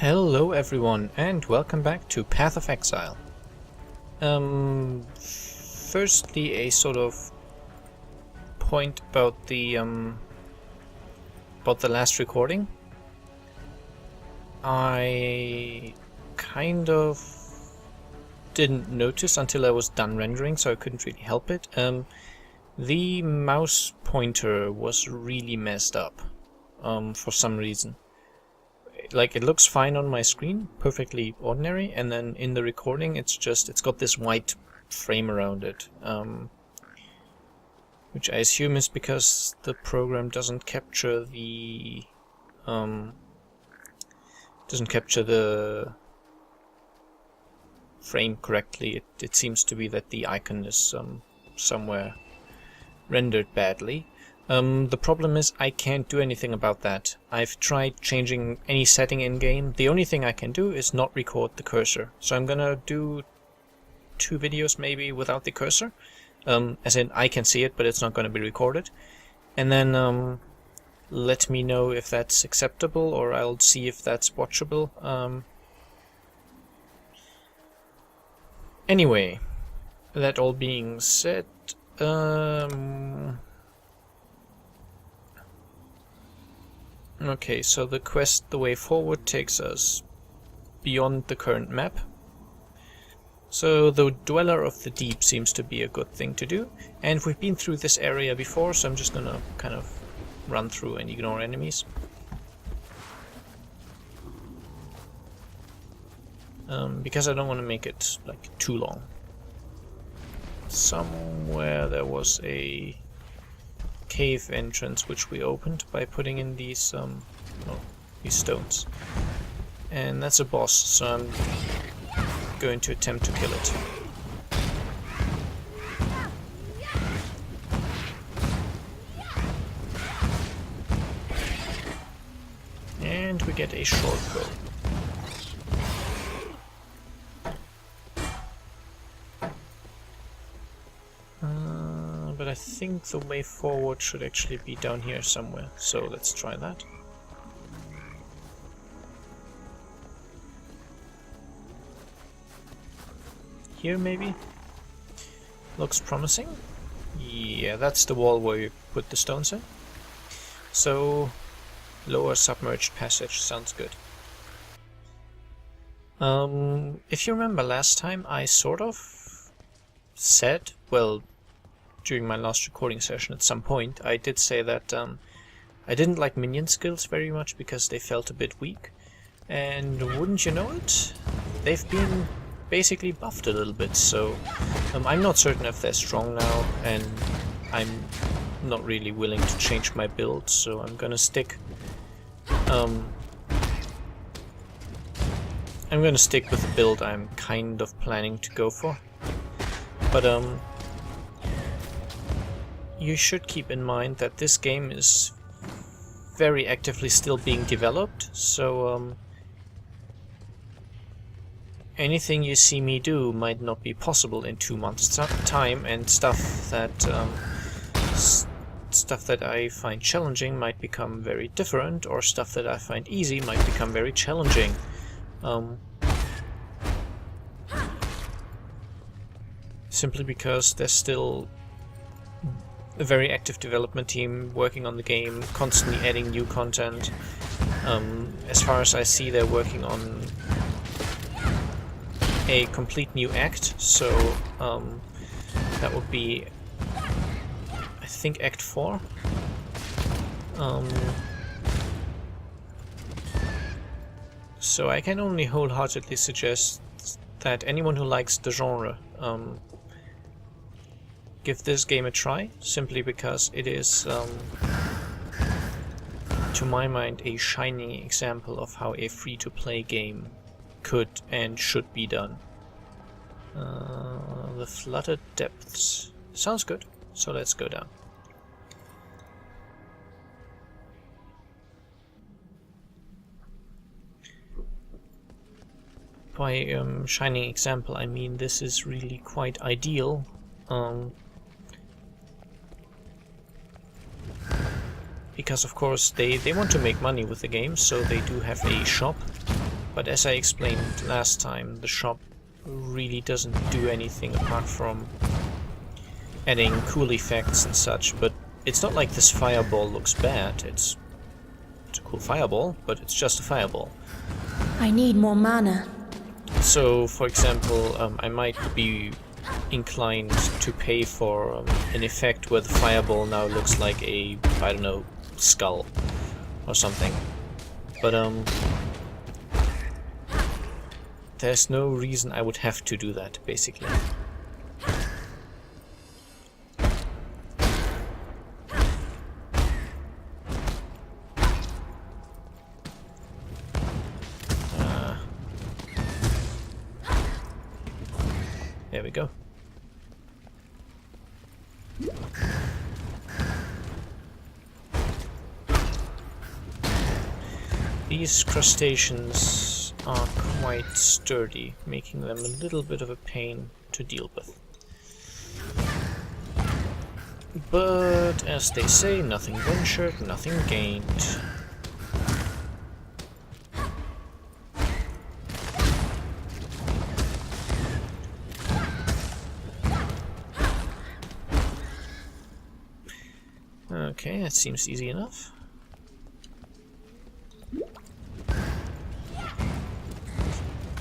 Hello everyone and welcome back to Path of Exile. Firstly a sort of point about the last recording. I kind of didn't notice until I was done rendering, so I couldn't really help it. The mouse pointer was really messed up for some reason. Like, it looks fine on my screen, perfectly ordinary, and then in the recording it's got this white frame around it, which I assume is because the program doesn't capture the frame correctly. It seems to be that the icon is somewhere rendered badly. The problem is I can't do anything about that. I've tried changing any setting in-game. The only thing I can do is not record the cursor. So I'm gonna do 2 videos maybe without the cursor. As in, I can see it, but it's not gonna be recorded. And then let me know if that's acceptable, or I'll see if that's watchable. Anyway, that all being said, okay, so the quest, the way forward, takes us beyond the current map. So the Dweller of the Deep seems to be a good thing to do, and we've been through this area before, so I'm just gonna kind of run through and ignore enemies. Because I don't want to make it like too long. Somewhere there was a cave entrance which we opened by putting in these these stones, and that's a boss, so I'm going to attempt to kill it. And we get a short bow. But I think the way forward should actually be down here somewhere, so let's try that. Here maybe? Looks promising. Yeah, that's the wall where you put the stones in. So, lower submerged passage sounds good. If you remember last time, I sort of said, well, during my last recording session at some point, I did say that I didn't like minion skills very much because they felt a bit weak. And wouldn't you know it, they've been basically buffed a little bit, so I'm not certain if they're strong now, and I'm not really willing to change my build, so I'm gonna stick with the build I'm kind of planning to go for. But you should keep in mind that this game is very actively still being developed, so anything you see me do might not be possible in 2 months' time, and stuff that I find challenging might become very different, or stuff that I find easy might become very challenging. Simply because there's still a very active development team working on the game, constantly adding new content. As far as I see, they're working on a complete new act, so that would be, I think, Act 4. So I can only wholeheartedly suggest that anyone who likes the genre give this game a try, simply because it is, to my mind, a shining example of how a free-to-play game could and should be done. The flooded depths. Sounds good, so let's go down. By shining example, I mean this is really quite ideal. Because of course they want to make money with the game, so they do have a shop But as I explained last time, the shop really doesn't do anything apart from adding cool effects and such, but it's not like this fireball looks bad. It's a cool fireball, but it's just a fireball. I need more mana. So, for example, I might be inclined to pay for an effect where the fireball now looks like a, I don't know, skull or something. But there's no reason I would have to do that, basically. There we go. These crustaceans are quite sturdy, making them a little bit of a pain to deal with. But, as they say, nothing ventured, nothing gained. Okay, that seems easy enough.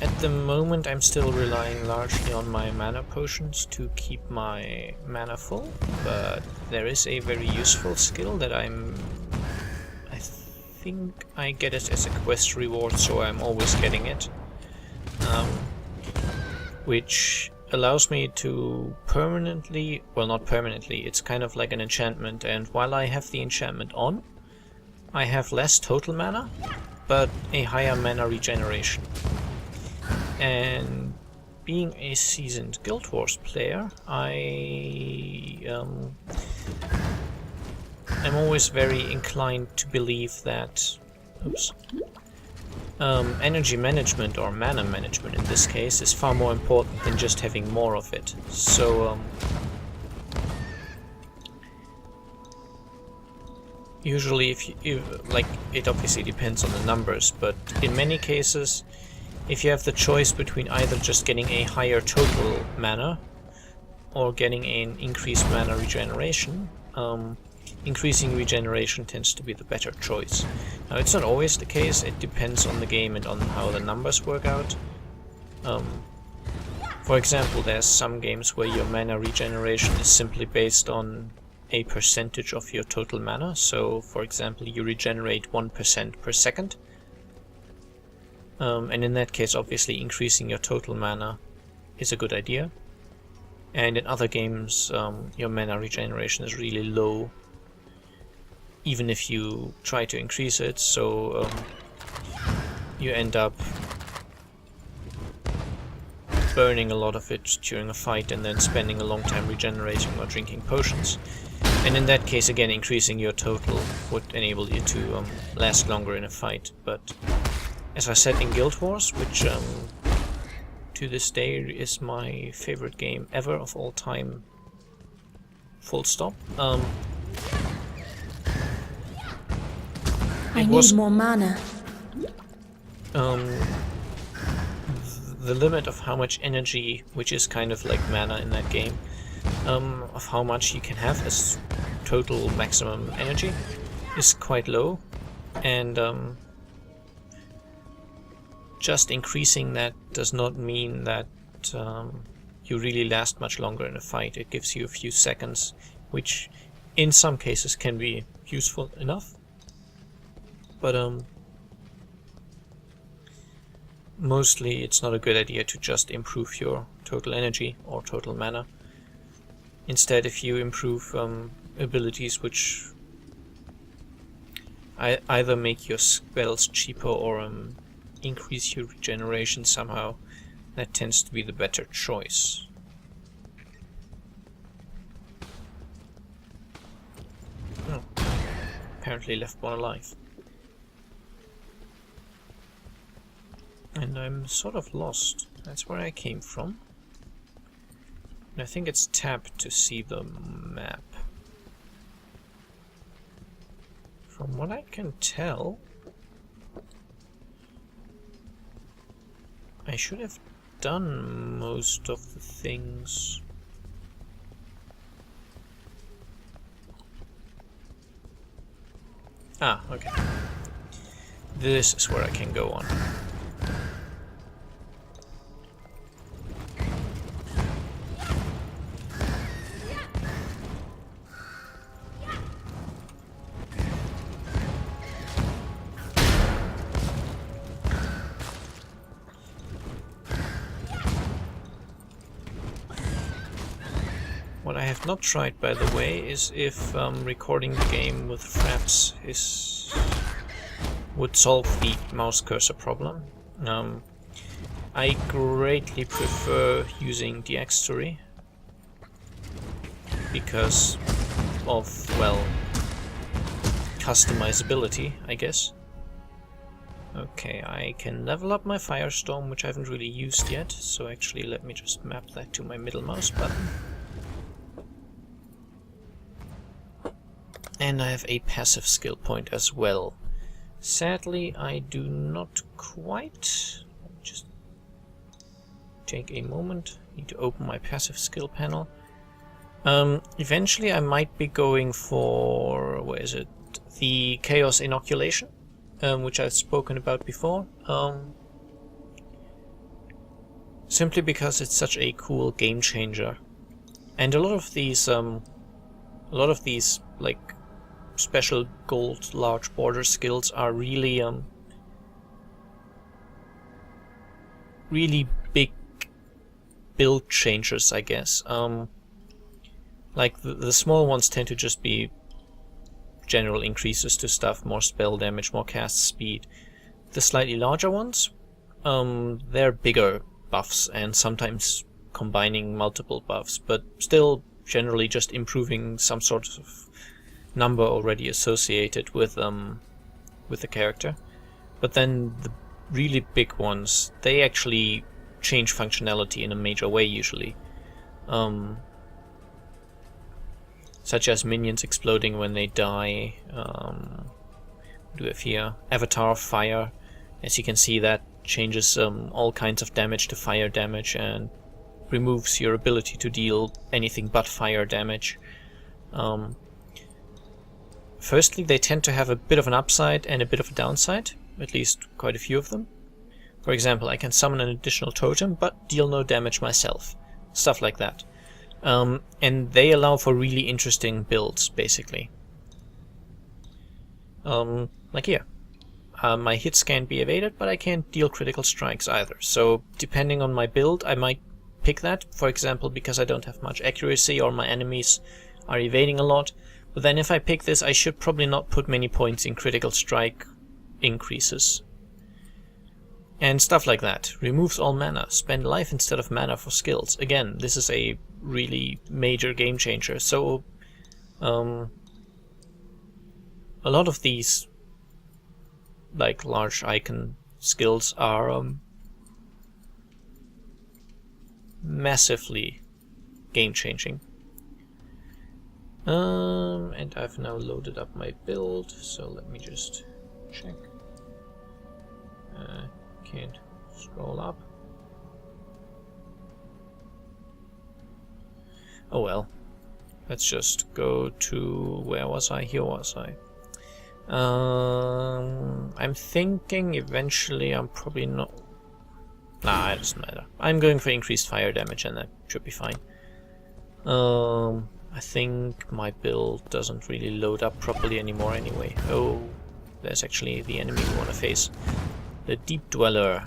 At the moment I'm still relying largely on my mana potions to keep my mana full, but there is a very useful skill that I think I get it as a quest reward, so I'm always getting it, which allows me to permanently, well, not permanently, it's kind of like an enchantment, and while I have the enchantment on, I have less total mana, but a higher mana regeneration. And being a seasoned Guild Wars player, I'm always very inclined to believe that, energy management, or mana management in this case, is far more important than just having more of it. So, usually if you like, it obviously depends on the numbers, but in many cases, if you have the choice between either just getting a higher total mana or getting an increased mana regeneration, increasing regeneration tends to be the better choice. Now, it's not always the case, it depends on the game and on how the numbers work out. For example, there's some games where your mana regeneration is simply based on a percentage of your total mana. So, for example, you regenerate 1% per second. And in that case, obviously, increasing your total mana is a good idea. And in other games, your mana regeneration is really low, even if you try to increase it, so you end up burning a lot of it during a fight and then spending a long time regenerating or drinking potions. And in that case, again, increasing your total would enable you to last longer in a fight. But as I said, in Guild Wars, which to this day is my favorite game ever of all time, full stop, I need more mana. The limit of how much energy, which is kind of like mana in that game, of how much you can have as total maximum energy is quite low, and just increasing that does not mean that you really last much longer in a fight. It gives you a few seconds, which in some cases can be useful enough, but mostly it's not a good idea to just improve your total energy or total mana. Instead, if you improve abilities which either make your spells cheaper or increase your regeneration somehow, that tends to be the better choice. Oh, apparently left one alive. And I'm sort of lost. That's where I came from. And I think it's tab to see the map. From what I can tell, I should have done most of the things. Ah, okay. This is where I can go on. What I have not tried, by the way, is if recording the game with fraps would solve the mouse cursor problem. I greatly prefer using the Xtory because of, well, customizability, I guess. Okay, I can level up my Firestorm, which I haven't really used yet, so actually let me just map that to my middle mouse button. And I have a passive skill point as well. Sadly, I do not quite. Just take a moment. Need to open my passive skill panel. Eventually, I might be going for, where is it? The Chaos Inoculation, which I've spoken about before. Simply because it's such a cool game changer, and a lot of these like special gold large border skills are really really big build changers, I guess. Like the small ones tend to just be general increases to stuff, more spell damage, more cast speed. The slightly larger ones, they're bigger buffs and sometimes combining multiple buffs, but still generally just improving some sort of number already associated with the character. But then the really big ones, they actually change functionality in a major way usually. Such as minions exploding when they die. What do we have here? Avatar of Fire. As you can see, that changes all kinds of damage to fire damage and removes your ability to deal anything but fire damage. Firstly, they tend to have a bit of an upside and a bit of a downside, at least quite a few of them. For example, I can summon an additional totem but deal no damage myself. Stuff like that. And they allow for really interesting builds, basically. Like here. My hits can't be evaded, but I can't deal critical strikes either. So, depending on my build, I might pick that, for example, because I don't have much accuracy or my enemies are evading a lot. But then if I pick this, I should probably not put many points in critical strike increases. And stuff like that. Removes all mana. Spend life instead of mana for skills. Again, this is a really major game changer. So, a lot of these, like, large icon skills are massively game changing. And I've now loaded up my build, so let me just check. Can't scroll up. Oh well. Let's just go to... where was I? Here was I. I'm thinking eventually I'm probably not... Nah, it doesn't matter. I'm going for increased fire damage and that should be fine. I think my build doesn't really load up properly anymore anyway. Oh, there's actually the enemy we want to face. The Deep Dweller.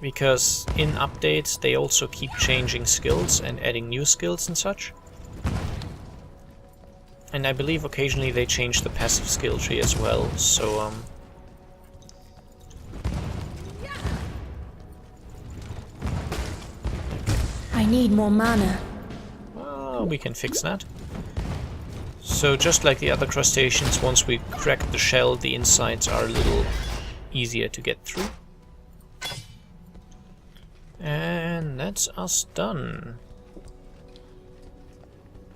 Because in updates they also keep changing skills and adding new skills and such. And I believe occasionally they change the passive skill tree as well, so I need more mana. well, we can fix that. So just like the other crustaceans, once we crack the shell, the insides are a little easier to get through. And And that's us done.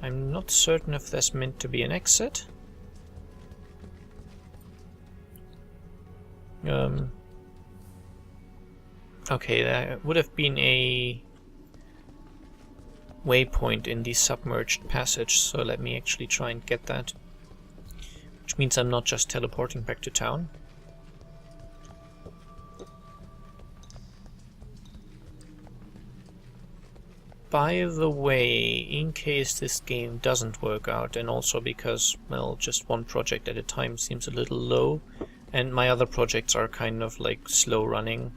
I'm not certain if there's meant to be an exit. Okay, there would have been a waypoint in the submerged passage, so let me actually try and get that. Which means I'm not just teleporting back to town. By the way, in case this game doesn't work out, and also because, well, just one project at a time seems a little low, and my other projects are kind of like slow running.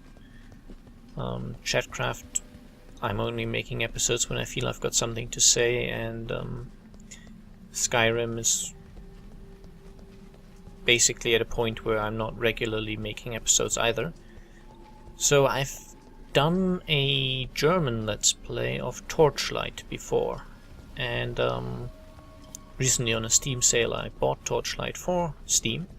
Chatcraft, I'm only making episodes when I feel I've got something to say, and Skyrim is basically at a point where I'm not regularly making episodes either. So I've done a German Let's Play of Torchlight before, and recently on a Steam sale I bought Torchlight for Steam,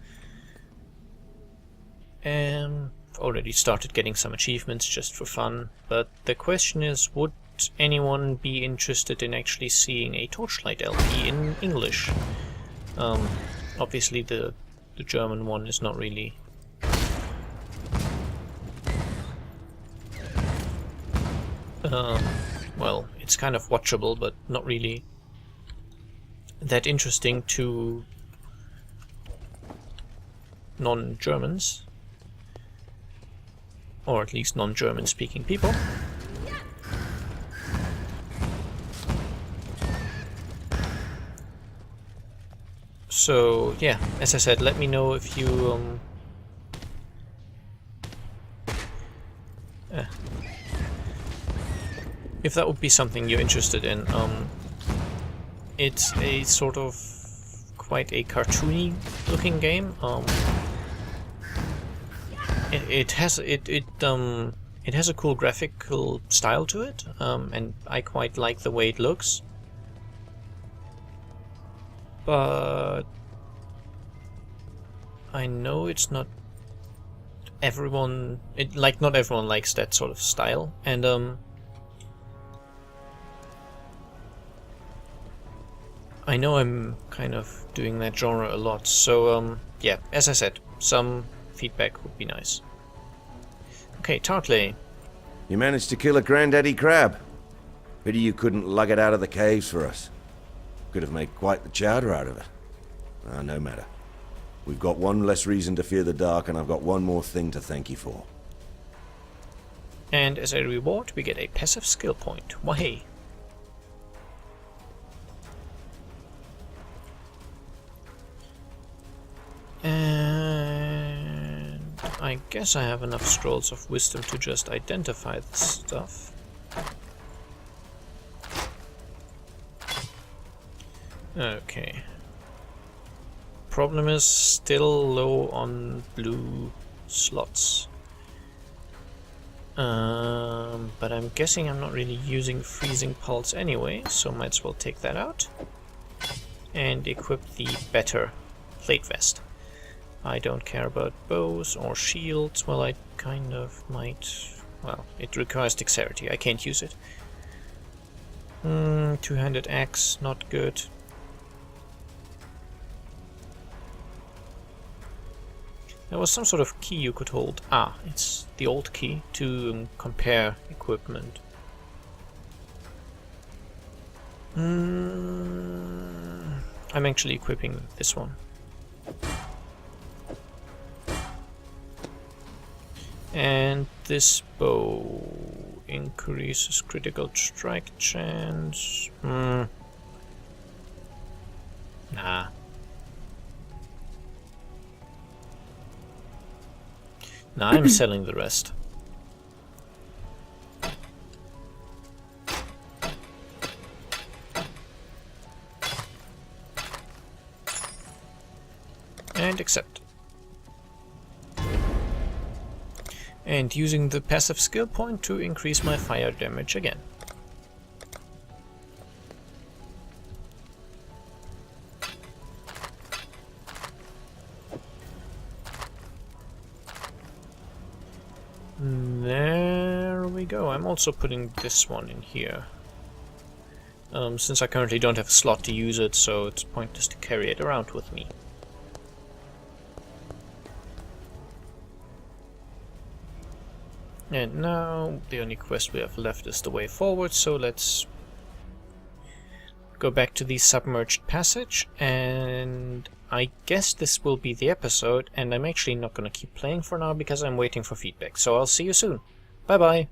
and I've already started getting some achievements just for fun, but the question is, would anyone be interested in actually seeing a Torchlight LP in English? Obviously the German one is not really well, it's kind of watchable, but not really that interesting to non-Germans, or at least non-German speaking people. So yeah, as I said, let me know if you if that would be something you're interested in. It's a sort of quite a cartoony looking game. It has a cool graphical style to it, and I quite like the way it looks. But I know it's not everyone. Not everyone likes that sort of style, and I know I'm kind of doing that genre a lot, so yeah, as I said, some feedback would be nice. Okay, Tartley. You managed to kill a granddaddy crab. Pity you couldn't lug it out of the caves for us. Could have made quite the chowder out of it. No matter. We've got one less reason to fear the dark, and I've got one more thing to thank you for. And as a reward, we get a passive skill point. Wahey! And I guess I have enough scrolls of wisdom to just identify this stuff. Okay. Problem is still low on blue slots. But I'm guessing I'm not really using Freezing Pulse anyway, so might as well take that out. And equip the better Plate Vest. I don't care about bows or shields. Well, I kind of might. Well, it requires dexterity. I can't use it. Two-handed axe, not good. There was some sort of key you could hold. Ah, it's the old key to compare equipment. I'm actually equipping this one. And this bow increases critical strike chance. Nah. Nah, I'm selling the rest. And accept. And using the passive skill point to increase my fire damage again. There there we go. I'm also putting this one in here. Since I currently don't have a slot to use it, so it's pointless to carry it around with me. And now the only quest we have left is the way forward, so let's go back to the submerged passage, and I guess this will be the episode, and I'm actually not going to keep playing for now because I'm waiting for feedback. So I'll see you soon. Bye bye!